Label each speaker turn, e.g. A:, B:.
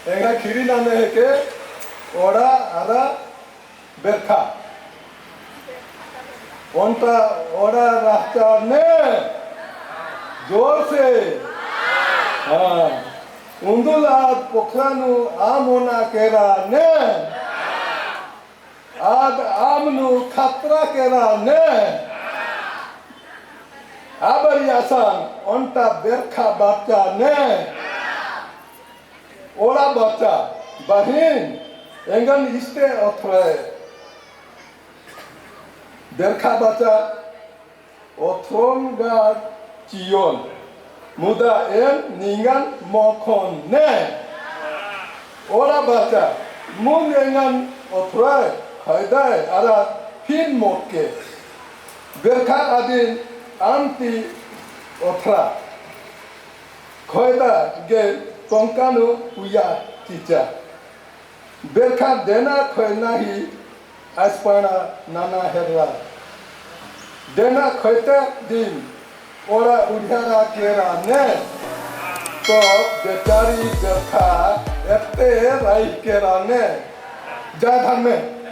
A: एंगा खीरी नामे है के ओड़ा आरा बेरखा ओंटा ओड़ा रास्ता ने जोर से हाँ उंदुला पोखरानु आमोना केरा ने आद आमनु खतरा केरा ने आबरियासान ओंटा बेरखा बाचा ने ओड़ा बाचा बहिन एंगन इस्ते अथरे बेरखा बाचा अथरोंगा चियोन मुदा एन निंगन मखन ने ओड़ा बाचा मुन एंगन अथरे खैदाय आरा फिन मोके बेरखा आदिन आंटी अथरा खैदा गे टंकानु पुया चिचा बेरखा देना खैना ही आसपाना नाना हेरा देना खैता दिन ओरा उड़ियारा केरा ने तो बेचारी बेरखा एते राई केरा ने जा धान में